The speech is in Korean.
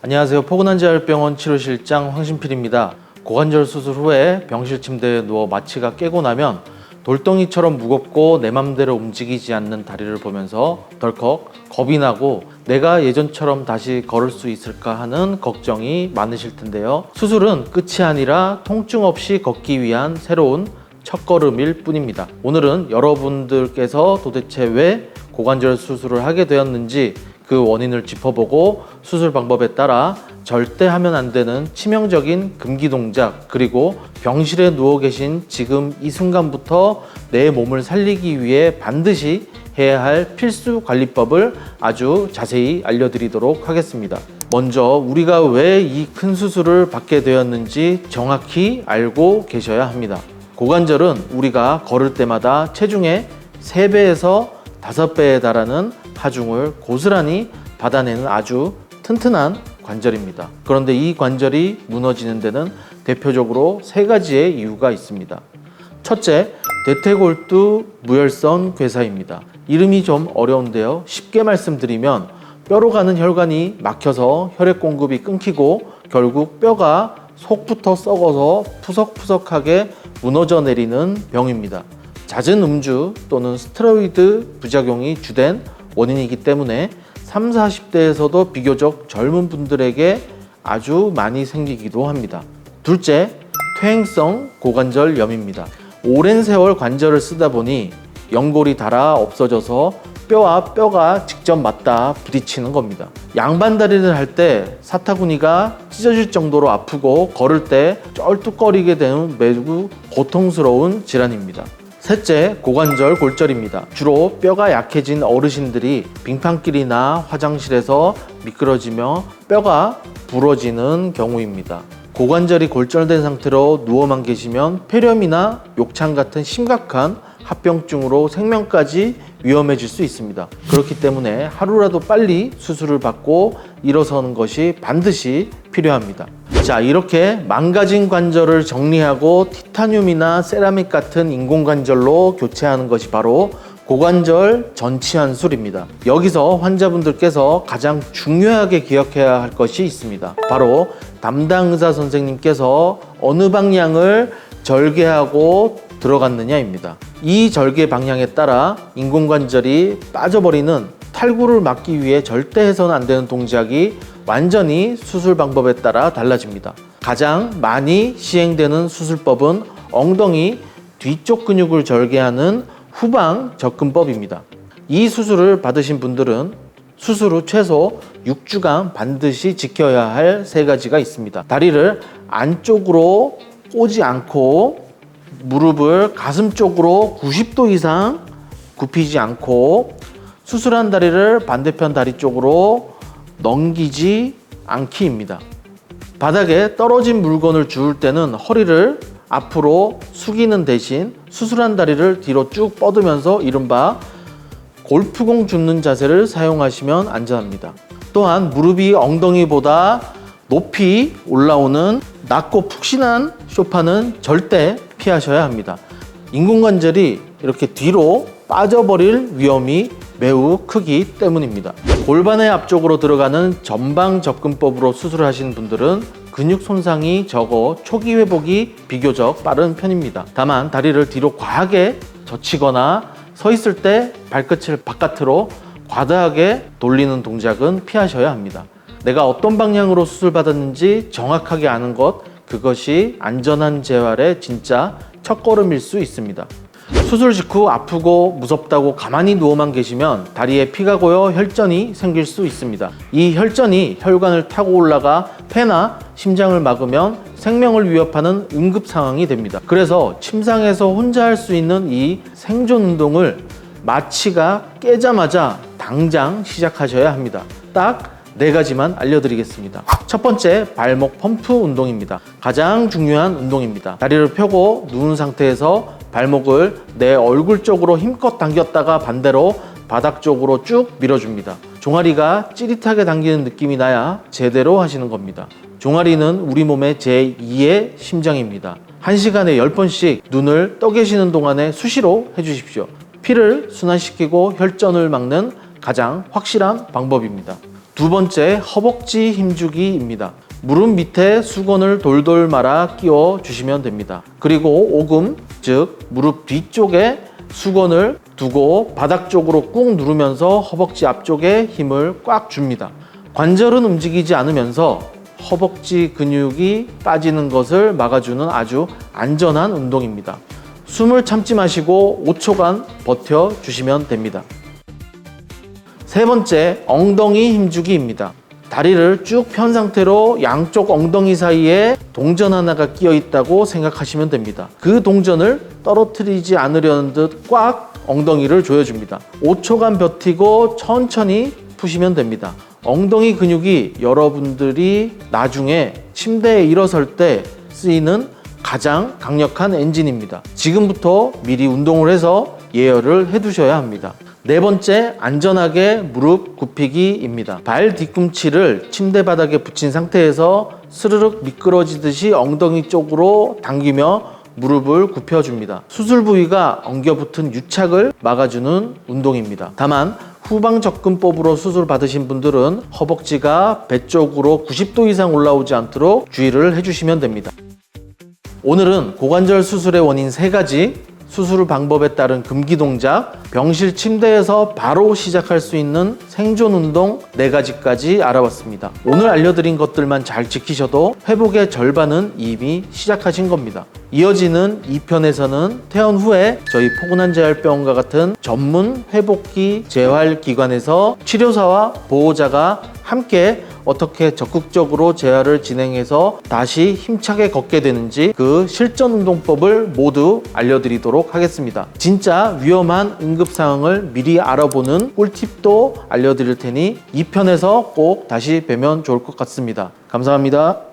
안녕하세요. 포근한자혈병원 치료실장 황신필입니다. 고관절 수술 후에 병실 침대에 누워 마취가 깨고 나면 돌덩이처럼 무겁고 내 맘대로 움직이지 않는 다리를 보면서 덜컥 겁이 나고 내가 예전처럼 다시 걸을 수 있을까 하는 걱정이 많으실 텐데요. 수술은 끝이 아니라 통증 없이 걷기 위한 새로운 첫걸음일 뿐입니다. 오늘은 여러분들께서 도대체 왜 고관절 수술을 하게 되었는지 그 원인을 짚어보고 수술 방법에 따라 절대 하면 안 되는 치명적인 금기 동작, 그리고 병실에 누워 계신 지금 이 순간부터 내 몸을 살리기 위해 반드시 해야 할 필수 관리법을 아주 자세히 알려드리도록 하겠습니다. 먼저 우리가 왜 이 큰 수술을 받게 되었는지 정확히 알고 계셔야 합니다. 고관절은 우리가 걸을 때마다 체중의 3배에서 5배에 달하는 하중을 고스란히 받아내는 아주 튼튼한 관절입니다. 그런데 이 관절이 무너지는 데는 대표적으로 3가지의 이유가 있습니다. 첫째, 대퇴골두 무혈선 괴사입니다. 이름이 좀 어려운데요. 쉽게 말씀드리면 뼈로 가는 혈관이 막혀서 혈액 공급이 끊기고 결국 뼈가 속부터 썩어서 푸석푸석하게 무너져 내리는 병입니다. 잦은 음주 또는 스테로이드 부작용이 주된 원인이기 때문에 30, 40대에서도 비교적 젊은 분들에게 아주 많이 생기기도 합니다. 둘째, 퇴행성 고관절염입니다. 오랜 세월 관절을 쓰다 보니 연골이 닳아 없어져서 뼈와 뼈가 직접 맞닿아 부딪히는 겁니다. 양반다리를 할 때 사타구니가 찢어질 정도로 아프고 걸을 때 쩔뚝거리게 되는 매우 고통스러운 질환입니다. 셋째, 고관절 골절입니다. 주로 뼈가 약해진 어르신들이 빙판길이나 화장실에서 미끄러지며 뼈가 부러지는 경우입니다. 고관절이 골절된 상태로 누워만 계시면 폐렴이나 욕창 같은 심각한 합병증으로 생명까지 위험해질 수 있습니다. 그렇기 때문에 하루라도 빨리 수술을 받고 일어서는 것이 반드시 필요합니다. 자, 이렇게 망가진 관절을 정리하고 티타늄이나 세라믹 같은 인공관절로 교체하는 것이 바로 고관절 전치환술입니다. 여기서 환자분들께서 가장 중요하게 기억해야 할 것이 있습니다. 바로 담당 의사 선생님께서 어느 방향을 절개하고 들어갔느냐입니다. 이 절개 방향에 따라 인공관절이 빠져버리는 탈구를 막기 위해 절대 해서는 안 되는 동작이 완전히 수술 방법에 따라 달라집니다. 가장 많이 시행되는 수술법은 엉덩이 뒤쪽 근육을 절개하는 후방 접근법입니다. 이 수술을 받으신 분들은 수술 후 최소 6주간 반드시 지켜야 할 3가지가 있습니다. 다리를 안쪽으로 꼬지 않고 무릎을 가슴 쪽으로 90도 이상 굽히지 않고 수술한 다리를 반대편 다리 쪽으로 넘기지 않기입니다. 바닥에 떨어진 물건을 주울 때는 허리를 앞으로 숙이는 대신 수술한 다리를 뒤로 쭉 뻗으면서 이른바 골프공 줍는 자세를 사용하시면 안전합니다. 또한 무릎이 엉덩이보다 높이 올라오는 낮고 푹신한 소파는 절대 피하셔야 합니다. 인공관절이 이렇게 뒤로 빠져버릴 위험이 매우 크기 때문입니다. 골반의 앞쪽으로 들어가는 전방 접근법으로 수술을 하신 분들은 근육 손상이 적어 초기 회복이 비교적 빠른 편입니다. 다만 다리를 뒤로 과하게 젖히거나 서 있을 때 발끝을 바깥으로 과다하게 돌리는 동작은 피하셔야 합니다. 내가 어떤 방향으로 수술받았는지 정확하게 아는 것, 그것이 안전한 재활의 진짜 첫걸음일 수 있습니다. 수술 직후 아프고 무섭다고 가만히 누워만 계시면 다리에 피가 고여 혈전이 생길 수 있습니다. 이 혈전이 혈관을 타고 올라가 폐나 심장을 막으면 생명을 위협하는 응급 상황이 됩니다. 그래서 침상에서 혼자 할 수 있는 이 생존 운동을 마취가 깨자마자 당장 시작하셔야 합니다. 딱 4가지만 알려드리겠습니다. 첫 번째, 발목 펌프 운동입니다. 가장 중요한 운동입니다. 다리를 펴고 누운 상태에서 발목을 내 얼굴 쪽으로 힘껏 당겼다가 반대로 바닥 쪽으로 쭉 밀어줍니다. 종아리가 찌릿하게 당기는 느낌이 나야 제대로 하시는 겁니다. 종아리는 우리 몸의 제2의 심장입니다. 1시간에 10번씩 눈을 떠 계시는 동안에 수시로 해주십시오. 피를 순환시키고 혈전을 막는 가장 확실한 방법입니다. 두 번째, 허벅지 힘주기입니다. 무릎 밑에 수건을 돌돌 말아 끼워 주시면 됩니다. 그리고 오금, 즉 무릎 뒤쪽에 수건을 두고 바닥 쪽으로 꾹 누르면서 허벅지 앞쪽에 힘을 꽉 줍니다. 관절은 움직이지 않으면서 허벅지 근육이 빠지는 것을 막아주는 아주 안전한 운동입니다. 숨을 참지 마시고 5초간 버텨 주시면 됩니다. 세 번째, 엉덩이 힘주기입니다. 다리를 쭉 편 상태로 양쪽 엉덩이 사이에 동전 하나가 끼어 있다고 생각하시면 됩니다. 그 동전을 떨어뜨리지 않으려는 듯 꽉 엉덩이를 조여줍니다. 5초간 버티고 천천히 푸시면 됩니다. 엉덩이 근육이 여러분들이 나중에 침대에 일어설 때 쓰이는 가장 강력한 엔진입니다. 지금부터 미리 운동을 해서 예열을 해두셔야 합니다. 네 번째, 안전하게 무릎 굽히기입니다. 발 뒤꿈치를 침대 바닥에 붙인 상태에서 스르륵 미끄러지듯이 엉덩이 쪽으로 당기며 무릎을 굽혀줍니다. 수술 부위가 엉겨붙은 유착을 막아주는 운동입니다. 다만 후방 접근법으로 수술 받으신 분들은 허벅지가 배 쪽으로 90도 이상 올라오지 않도록 주의를 해주시면 됩니다. 오늘은 고관절 수술의 원인 3가지, 수술 방법에 따른 금기 동작, 병실 침대에서 바로 시작할 수 있는 생존 운동 4가지까지 알아봤습니다. 오늘 알려드린 것들만 잘 지키셔도 회복의 절반은 이미 시작하신 겁니다. 이어지는 2편에서는 퇴원 후에 저희 포근한재활병원과 같은 전문 회복기 재활기관에서 치료사와 보호자가 함께 어떻게 적극적으로 재활을 진행해서 다시 힘차게 걷게 되는지 그 실전 운동법을 모두 알려드리도록 하겠습니다. 진짜 위험한 응급 상황을 미리 알아보는 꿀팁도 알려드릴 테니 2편에서 꼭 다시 뵈면 좋을 것 같습니다. 감사합니다.